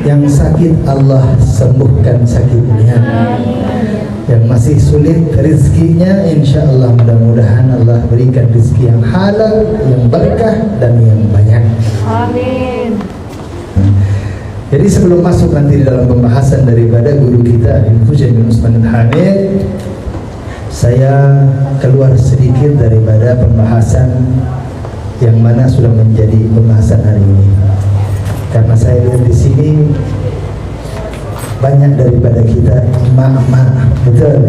Yang sakit Allah sembuhkan sakitnya. Yang masih sulit rezekinya, insya Allah mudah-mudahan Allah berikan rezeki yang halal, yang berkah dan yang banyak. Amin. Jadi sebelum masuk nanti di dalam pembahasan daripada guru kita Ibu Hujain bin Usman Al-Hamid, saya keluar sedikit daripada pembahasan yang mana sudah menjadi pembahasan hari ini. Karena saya lihat di sini banyak daripada kita emak-emak, betul?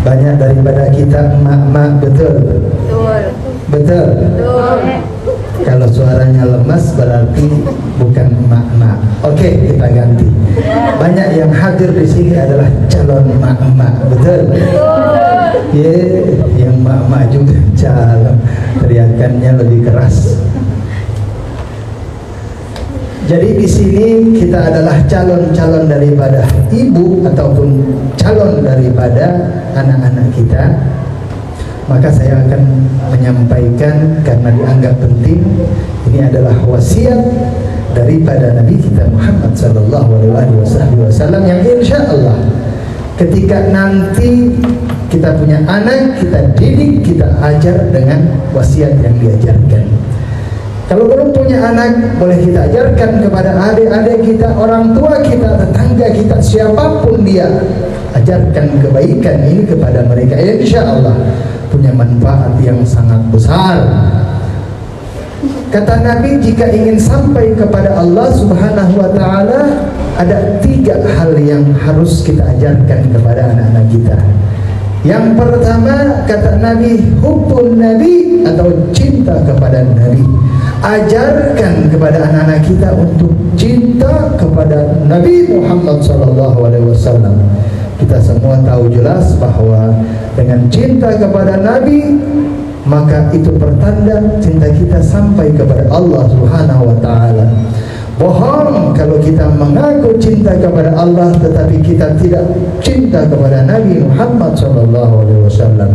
Banyak daripada kita emak-emak, betul? Betul. Betul? Betul. Kalau suaranya lemas berarti bukan emak-emak. Oke, kita ganti. Banyak yang hadir di sini adalah calon emak-emak, betul? Yang emak-emak juga calon, teriakannya lebih keras. Jadi di sini kita adalah calon-calon daripada ibu ataupun calon daripada anak-anak kita. Maka saya akan menyampaikan karena dianggap penting. Ini adalah wasiat daripada Nabi kita Muhammad sallallahu alaihi wasallam yang insya Allah ketika nanti kita punya anak, kita didik, kita ajar dengan wasiat yang diajarkan. Kalau belum punya anak, boleh kita ajarkan kepada adik-adik kita, orang tua kita, tetangga kita, siapapun dia, ajarkan kebaikan ini kepada mereka. Insya Allah punya manfaat yang sangat besar. Kata Nabi, jika ingin sampai kepada Allah Subhanahu wa Ta'ala, ada 3 hal yang harus kita ajarkan kepada anak-anak kita. Yang pertama, kata Nabi, hubbun Nabi atau cinta kepada Nabi. Ajarkan kepada anak-anak kita untuk cinta kepada Nabi Muhammad SAW. Kita semua tahu jelas bahwa dengan cinta kepada Nabi, maka itu pertanda cinta kita sampai kepada Allah Subhanahu wa Ta'ala. Bohong kalau kita mengaku cinta kepada Allah tetapi kita tidak cinta kepada Nabi Muhammad SAW.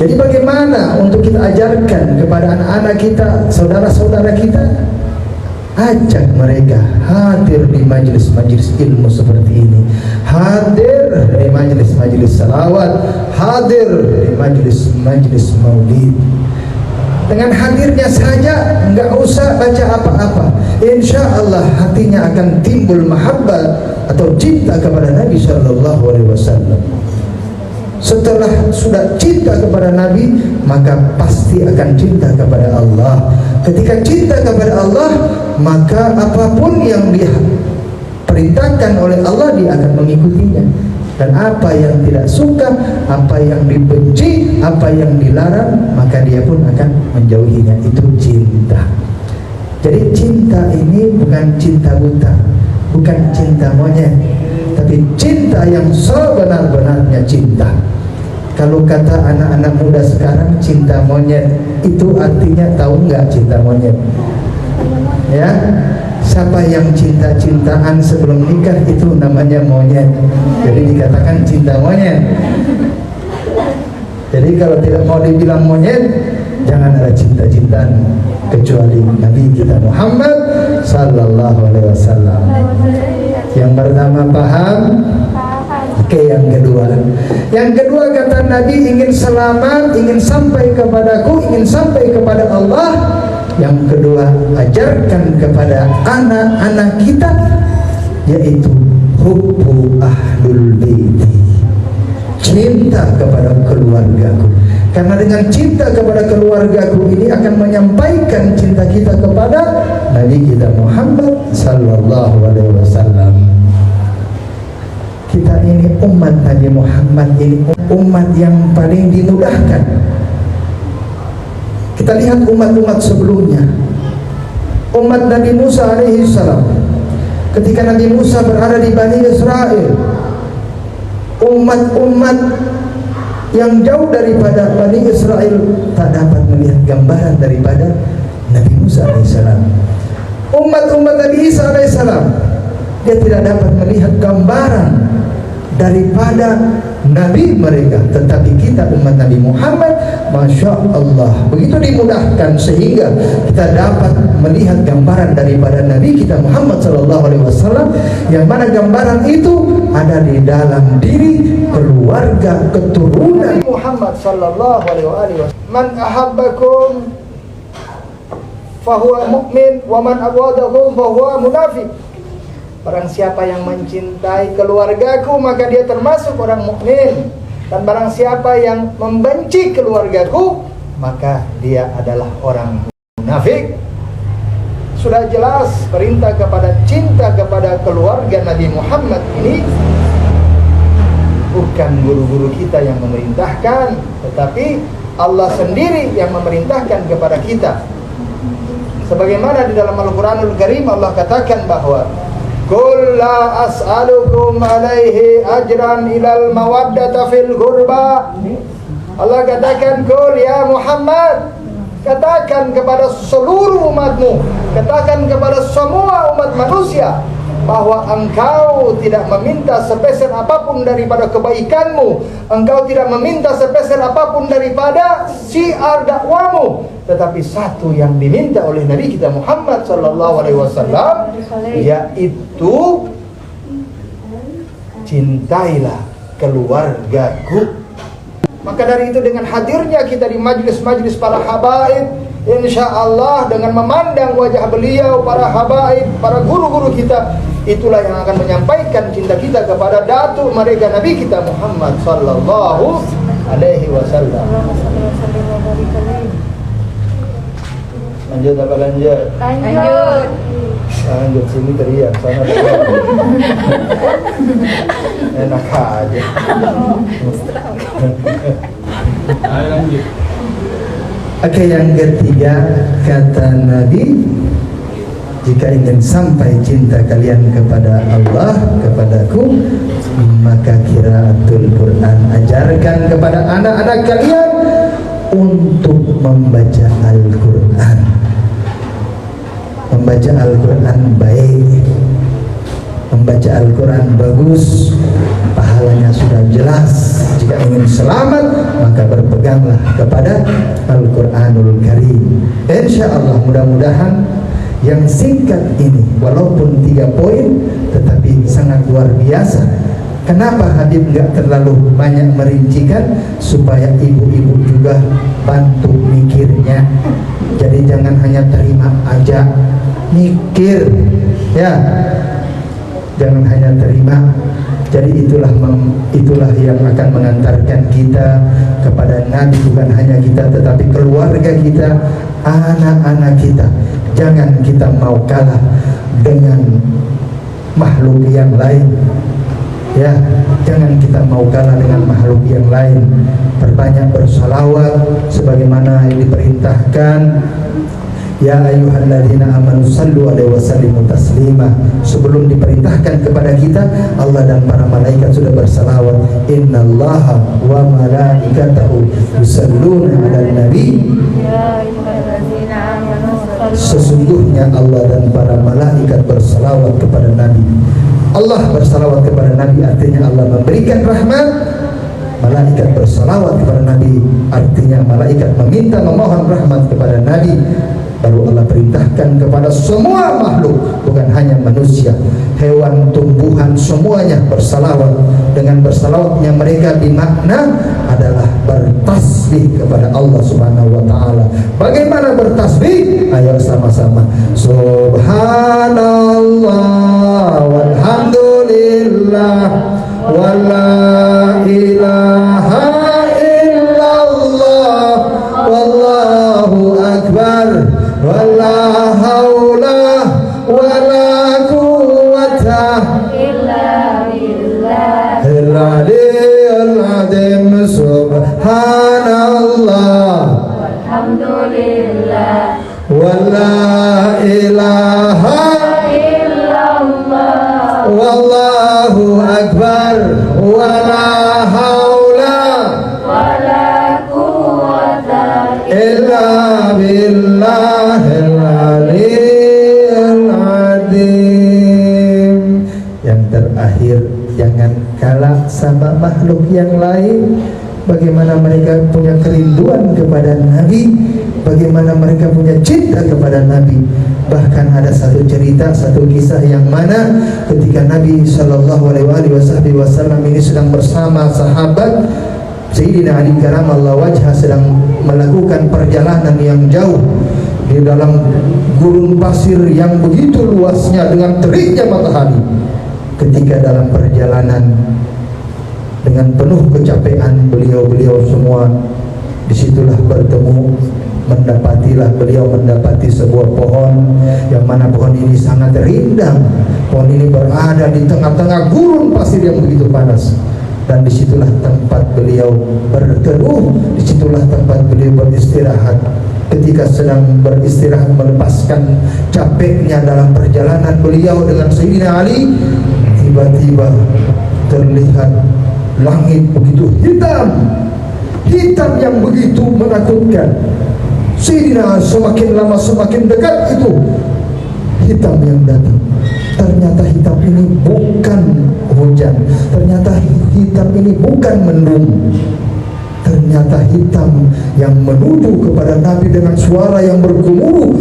Jadi bagaimana untuk kita ajarkan kepada anak-anak kita, saudara-saudara kita? Ajak mereka hadir di majlis-majlis ilmu seperti ini, hadir di majlis-majlis salawat, hadir di majlis-majlis maulid. Dengan hadirnya saja, enggak usah baca apa-apa, insya Allah hatinya akan timbul mahabbah atau cinta kepada Nabi Sallallahu Alaihi Wasallam. Setelah sudah cinta kepada Nabi, maka pasti akan cinta kepada Allah. Ketika cinta kepada Allah, maka apapun yang dia perintahkan oleh Allah, dia akan mengikutinya. Dan apa yang tidak suka, apa yang dibenci, apa yang dilarang, maka dia pun akan menjauhinya. Itu cinta. Jadi cinta ini bukan cinta buta, bukan cinta monyet, tapi cinta yang sebenar-benarnya cinta. Kalau kata anak-anak muda sekarang cinta monyet, itu artinya tahu nggak cinta monyet? Ya, siapa yang cinta-cintaan sebelum nikah itu namanya monyet. Jadi dikatakan cinta monyet. Jadi kalau tidak mau dibilang monyet, jangan ada cinta-cintaan kecuali Nabi kita Muhammad Sallallahu Alaihi Wasallam. Yang pertama paham? Oke, yang kedua kata Nabi, ingin selamat, ingin sampai kepadaku, ingin sampai kepada Allah. Yang kedua, ajarkan kepada anak-anak kita, yaitu hubbu ahlul baiti, cinta kepada keluargaku. Karena dengan cinta kepada keluargaku ini akan menyampaikan cinta kita kepada Nabi kita Muhammad Sallallahu Alaihi Wasallam. Kita ini umat Nabi Muhammad, ini umat yang paling dimudahkan. Kita lihat umat-umat sebelumnya. Umat Nabi Musa alaihi salam, ketika Nabi Musa berada di Bani Israel, umat-umat yang jauh daripada Bani Israel tak dapat melihat gambaran daripada Nabi Musa alaihi salam. Umat-umat Nabi Isa alaihi salam, dia tidak dapat melihat gambaran daripada Nabi mereka. Tetapi kita umat Nabi Muhammad, Masya Allah, begitu dimudahkan sehingga kita dapat melihat gambaran daripada Nabi kita Muhammad SAW, yang mana gambaran itu ada di dalam diri keluarga keturunan Muhammad SAW. Man ahabbakum fahuwa mu'min wa man abghadakum fahuwa munafiq. Barang siapa yang mencintai keluargaku maka dia termasuk orang mukmin, dan barang siapa yang membenci keluargaku maka dia adalah orang munafik. Sudah jelas perintah kepada cinta kepada keluarga Nabi Muhammad ini bukan guru-guru kita yang memerintahkan, tetapi Allah sendiri yang memerintahkan kepada kita. Sebagaimana di dalam Al-Quranul Karim Allah katakan bahwa Qul la as'alukum alaihi ajran ilal mawaddata fil qurba. Allah katakan, Qul ya Muhammad, katakan kepada seluruh umatmu, katakan kepada semua umat manusia bahwa engkau tidak meminta sepeser apapun daripada kebaikanmu, engkau tidak meminta sepeser apapun daripada syiar dakwamu, tetapi satu yang diminta oleh Nabi kita Muhammad SAW, yaitu cintailah keluargaku. Maka dari itu dengan hadirnya kita di majlis-majlis para habaib, insya Allah dengan memandang wajah beliau, para habaib, para guru-guru kita, itulah yang akan menyampaikan cinta kita kepada datuk mereka Nabi kita Muhammad sallallahu alaihi wasallam. Lanjut apa lanjut? Lanjut. Lanjut, sini teriak, sana teriak. Enak aja. Ayo lanjut. Oke, yang ketiga kata Nabi, jika ingin sampai cinta kalian kepada Allah, kepadaku, maka qiraatul Quran, ajarkan kepada anak-anak kalian untuk membaca Al-Quran. Membaca Al-Quran baik, membaca Al-Quran bagus, pahalanya sudah jelas. Jika ingin selamat, maka berpeganglah kepada Al-Quranul Karim. Insya Allah, mudah-mudahan yang singkat ini, walaupun 3 poin, tetapi sangat luar biasa. Kenapa Habib nggak terlalu banyak merincikan? Supaya ibu-ibu juga bantu mikirnya. Jadi jangan hanya terima aja, mikir, ya. Jangan hanya terima. Jadi itulah yang akan mengantarkan kita kepada Nabi, bukan hanya kita tetapi keluarga kita, anak-anak kita. Jangan kita mau kalah dengan makhluk yang lain. Ya, jangan kita mau kalah dengan makhluk yang lain. Perbanyak bersalawat sebagaimana yang diperintahkan. Ya ayyuhalladzina amanu sallu alaihi wasallimu taslima. Sebelum diperintahkan kepada kita, Allah dan para malaikat sudah bersalawat. Innallaha wa malaikatahu yusalluna 'alan nabi. Ya ayyuhalladzina amanu sallu. Sesungguhnya Allah dan para malaikat bersalawat kepada Nabi. Allah bersalawat kepada Nabi artinya Allah memberikan rahmat. Malaikat bersalawat kepada Nabi artinya malaikat meminta, memohon rahmat kepada Nabi. Baru Allah perintahkan kepada semua makhluk, bukan hanya manusia, hewan, tumbuhan, semuanya bersalawat. Dengan bersalawatnya mereka dimakna adalah bertasbih kepada Allah Subhanahu wa taala. Bagaimana bertasbih? Ayo sama-sama. Subhanallah walhamdulillah wala ilaha illallah wallahu akbar wala haula wala quwwata Illa billah. al-aliyyil azim. Subhanallah Alhamdulillah. wala ilaha Illallah. wallahu akbar wala haula Wala quwwata illa billahil aliyyil azim. Yang terakhir, jangan kalah sama makhluk yang lain, bagaimana mereka punya kerinduan kepada Nabi, bagaimana mereka punya cinta kepada Nabi. Bahkan ada satu cerita, satu kisah yang mana ketika Nabi Shallallahu Alaihi Wasallam ini sedang bersama sahabat, Sayyidina Ali karamallahu wajhah sedang melakukan perjalanan yang jauh di dalam gurun pasir yang begitu luasnya dengan teriknya matahari. Ketika dalam perjalanan dengan penuh kecapean beliau semua, disitulah bertemu, beliau mendapati sebuah pohon yang mana pohon ini sangat rindang. Pohon ini berada di tengah-tengah gurun pasir yang begitu panas. Dan disitulah tempat beliau berteduh, disitulah tempat beliau beristirahat. Ketika sedang beristirahat melepaskan capeknya dalam perjalanan beliau dengan Sayyidina Ali, tiba-tiba terlihat langit begitu hitam yang begitu menakutkan. Sayyidina Ali semakin lama semakin dekat itu hitam yang datang. Ternyata hitam ini bukan hujan, ternyata hitam ini bukan mendung, ternyata hitam yang menuju kepada Nabi dengan suara yang bergemuruh.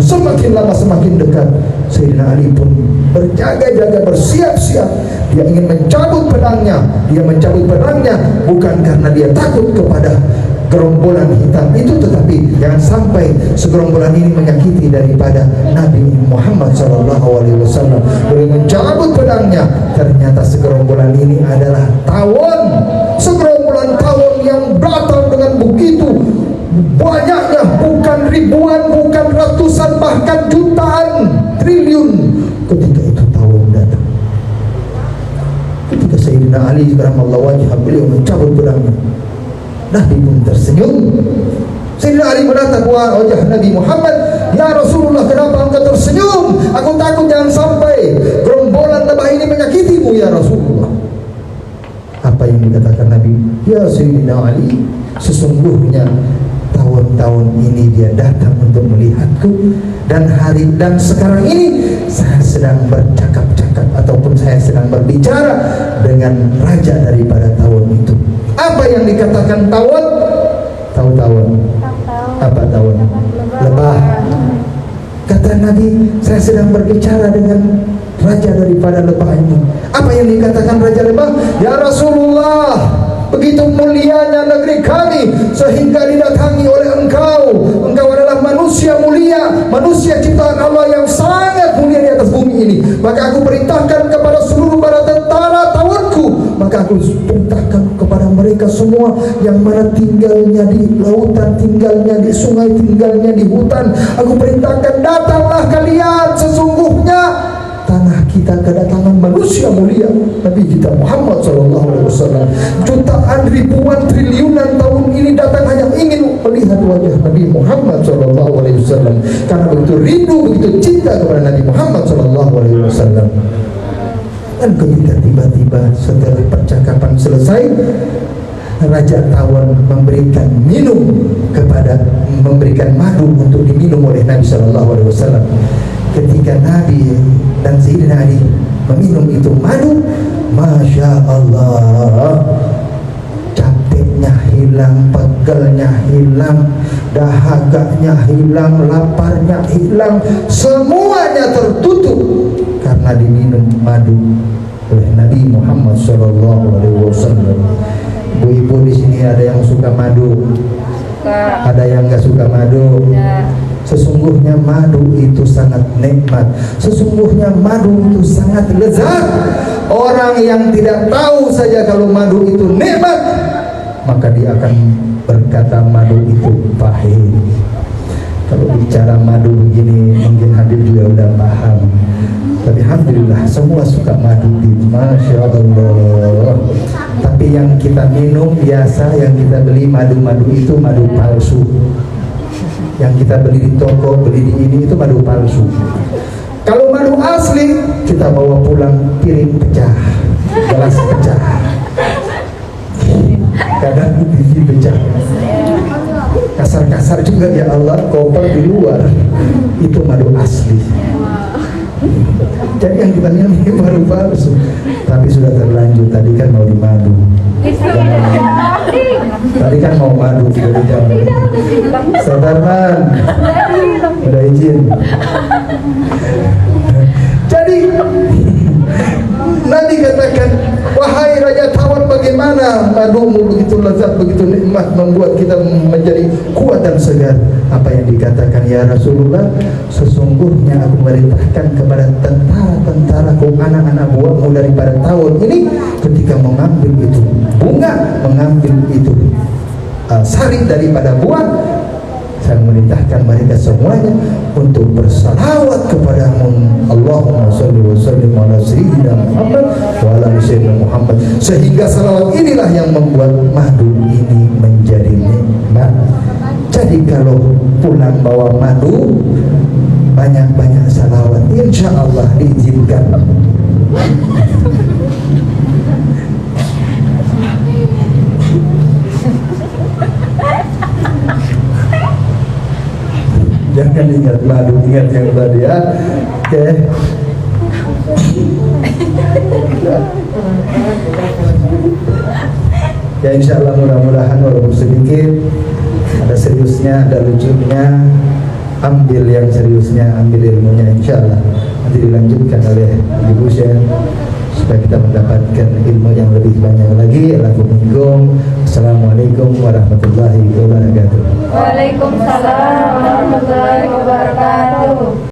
Semakin lama semakin dekat. Sayyidina Ali pun berjaga-jaga, bersiap-siap. Dia ingin mencabut pedangnya. Dia mencabut pedangnya bukan karena dia takut kepada gerombolan hitam itu, tetapi jangan sampai segerombolan ini menyakiti daripada Nabi Muhammad SAW. Beliau mencabut pedangnya, ternyata segerombolan ini adalah tawon, segerombolan tawon yang datang dengan begitu banyaknya, bukan ribuan, bukan ratusan, bahkan jutaan, triliun. Ketika itu tawon datang, ketika Sayyidina Ali karamallahu wajhah beliau mencabut pedangnya, Nabi pun tersenyum. Sayyidina Ali menatap wajah Nabi Muhammad, "Ya Rasulullah, kenapa engkau tersenyum? Aku takut jangan sampai gerombolan lebah ini menyakitimu ya Rasulullah." Apa yang dikatakan Nabi? "Ya Sayyidina Ali, sesungguhnya tahun-tahun ini dia datang untuk melihatku, dan sekarang ini saya sedang bercakap-cakap ataupun saya sedang berbicara dengan raja daripada tawon itu." Apa yang dikatakan tawon? Tahu tawon? Apa tawon? Lebah. Kata Nabi, saya sedang berbicara dengan raja daripada lebah ini. Apa yang dikatakan raja lebah? "Ya Rasulullah, begitu mulianya negeri kami sehingga didatangi oleh engkau. Engkau adalah manusia mulia, manusia ciptaan Allah yang sangat mulia di atas bumi ini. Maka aku perintahkan kepada seluruh bala tentara tawonku, maka aku perintahkan kepada mereka semua yang mana tinggalnya di lautan, tinggalnya di sungai, tinggalnya di hutan. Aku perintahkan, datanglah kalian, sesungguhnya tanah kita kedatangan manusia mulia Nabi kita Muhammad SAW. Jutaan, ribuan, triliunan tahun ini datang hanya ingin melihat wajah Nabi Muhammad SAW, karena begitu rindu, begitu cinta kepada Nabi Muhammad SAW. Dan ketika tiba-tiba setelah percakapan selesai, Raja Tawon memberikan madu untuk diminum oleh Nabi SAW. Ketika Nabi dan Sayyidina Ali meminum itu madu, Masya Allah, capeknya hilang, pegelnya hilang, dahaganya hilang, laparnya hilang, semuanya tertutup karena diminum madu oleh Nabi Muhammad SAW. Ibu-ibu di sini ada yang suka madu, ada yang nggak suka madu. Sesungguhnya madu itu sangat nikmat. Sesungguhnya madu itu sangat lezat. Orang yang tidak tahu saja kalau madu itu nikmat, maka dia akan berkata madu itu pahit. Kalau bicara madu begini, mungkin Habib juga udah paham. Tapi alhamdulillah semua suka madu, Masya Allah. Tapi yang kita minum biasa, yang kita beli madu-madu itu madu palsu. Yang kita beli di toko, beli di ini, itu madu palsu. Kalau madu asli, kita bawa pulang piring pecah, gelas pecah, kadang TV pecah, kasar-kasar juga ya Allah, koper di luar. Itu madu asli. Jadi yang kita minum ini baru palsu, tapi sudah terlanjur. Tadi kan mau dimadu, tadi kan mau madu, tidak dijawab. Saudarman, udah izin. Jadi Nabi katakan, wahai Raja Tawar, bagaimana madumu begitu lezat, begitu nikmat, membuat kita menjadi kuat dan segar. Apa yang dikatakan, ya Rasulullah, sesungguhnya aku merintahkan kepada tentara-tentaraku, anak-anak buahmu daripada Tawar ini, ketika mengambil itu bunga, mengambil itu sari daripada buah, saya merintahkan mereka semuanya untuk bersalawat kepadamu. Allahumma sholli wa sallim ala sayyidina Muhammad wa ala sayyidina Muhammad, sehingga salawat inilah yang membuat madu ini menjadi nikmat. Jadi kalau pulang bawa madu, banyak-banyak salawat, insya Allah diizinkan. Jangan ingat madu, ingat yang tadi ya. Oke. Ya insya Allah mudah-mudahan walaupun sedikit, ada seriusnya, ada lucunya. Ambil yang seriusnya, ambil ilmunya, insya Allah nanti dilanjutkan oleh Ibu Syekh supaya kita mendapatkan ilmu yang lebih banyak lagi. Assalamualaikum warahmatullahi wabarakatuh. Waalaikumsalam warahmatullahi wabarakatuh.